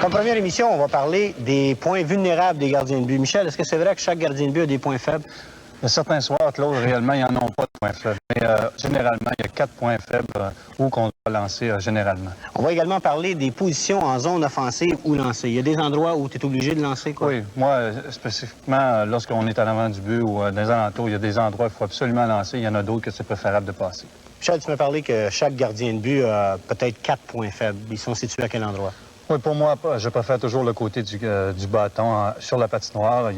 Comme première émission, on va parler des points vulnérables des gardiens de but. Michel, est-ce que c'est vrai que chaque gardien de but a des points faibles? Il y a certains soirs, Claude, réellement, ils n'en ont pas de points faibles. Mais généralement, il y a 4 points faibles où qu'on doit lancer généralement. On va également parler des positions en zone offensive ou lancée. Il y a des endroits où tu es obligé de lancer, quoi? Oui, moi, spécifiquement, lorsqu'on est à l'avant du but ou dans les alentours, il y a des endroits où il faut absolument lancer. Il y en a d'autres que c'est préférable de passer. Michel, tu m'as parlé que chaque gardien de but a peut-être 4 points faibles. Ils sont situés à quel endroit? Oui, pour moi, je préfère toujours le côté du bâton sur la patinoire,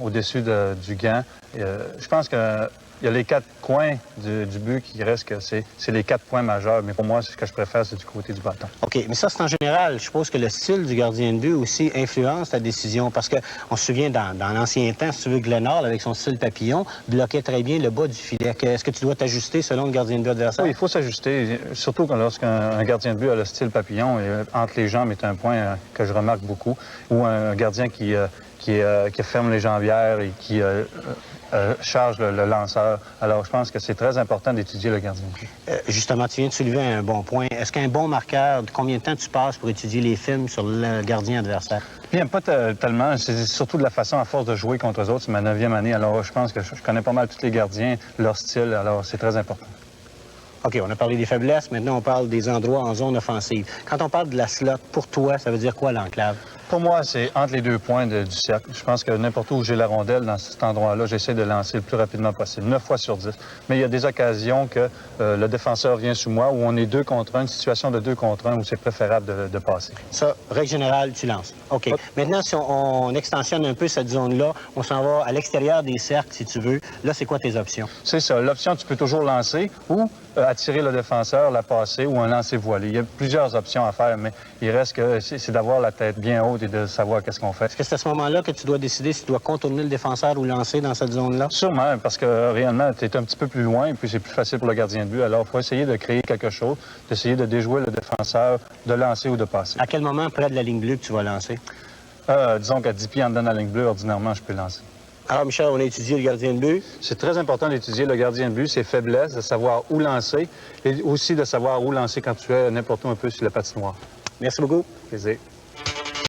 au-dessus du gant. Je pense que il y a les 4 coins du but qui restent, que c'est les 4 points majeurs. Mais pour moi, ce que je préfère, c'est du côté du bâton. OK, mais ça, c'est en général. Je suppose que le style du gardien de but aussi influence ta décision. Parce qu'on se souvient, dans l'ancien temps, si tu veux, Glenard, avec son style papillon, bloquait très bien le bas du filet. Est-ce que tu dois t'ajuster selon le gardien de but adversaire? Oui, il faut s'ajuster, surtout lorsqu'un gardien de but a le style papillon. Et, entre les jambes est un point que je remarque beaucoup. Ou un gardien qui ferme les jambières et qui charge le lanceur. Alors, je pense que c'est très important d'étudier le gardien de but. Justement, tu viens de soulever un bon point. Est-ce qu'un bon marqueur, combien de temps tu passes pour étudier les films sur le gardien adversaire? Bien, pas tellement. C'est surtout de la façon, à force de jouer contre eux autres. C'est ma 9e année. Alors, je pense que je connais pas mal tous les gardiens, leur style. Alors, c'est très important. OK, on a parlé des faiblesses. Maintenant, on parle des endroits en zone offensive. Quand on parle de la slot, pour toi, ça veut dire quoi, l'enclave? Pour moi, c'est entre les 2 points du cercle. Je pense que n'importe où j'ai la rondelle, dans cet endroit-là, j'essaie de lancer le plus rapidement possible, 9 fois sur 10. Mais il y a des occasions que le défenseur vient sous moi, où on est 2 contre 1, une situation de 2 contre 1, où c'est préférable de passer. Ça, règle générale, tu lances. OK. Maintenant, si on extensionne un peu cette zone-là, on s'en va à l'extérieur des cercles, si tu veux. Là, c'est quoi tes options? C'est ça. L'option, tu peux toujours lancer ou attirer le défenseur, la passer ou un lancer voilé. Il y a plusieurs options à faire, mais il reste que c'est d'avoir la tête bien haute et de savoir qu'est-ce qu'on fait. Est-ce que c'est à ce moment-là que tu dois décider si tu dois contourner le défenseur ou lancer dans cette zone-là? Sûrement, parce que réellement, tu es un petit peu plus loin et puis c'est plus facile pour le gardien de but. Alors, il faut essayer de créer quelque chose, d'essayer de déjouer le défenseur, de lancer ou de passer. À quel moment, près de la ligne bleue, que tu vas lancer? Disons qu'à 10 pieds en dedans de la ligne bleue, ordinairement, je peux lancer. Alors, Michel, on a étudié le gardien de but. C'est très important d'étudier le gardien de but, ses faiblesses, de savoir où lancer et aussi de savoir où lancer quand tu es n'importe où un peu sur la patinoire. Merci beaucoup. Plaisir.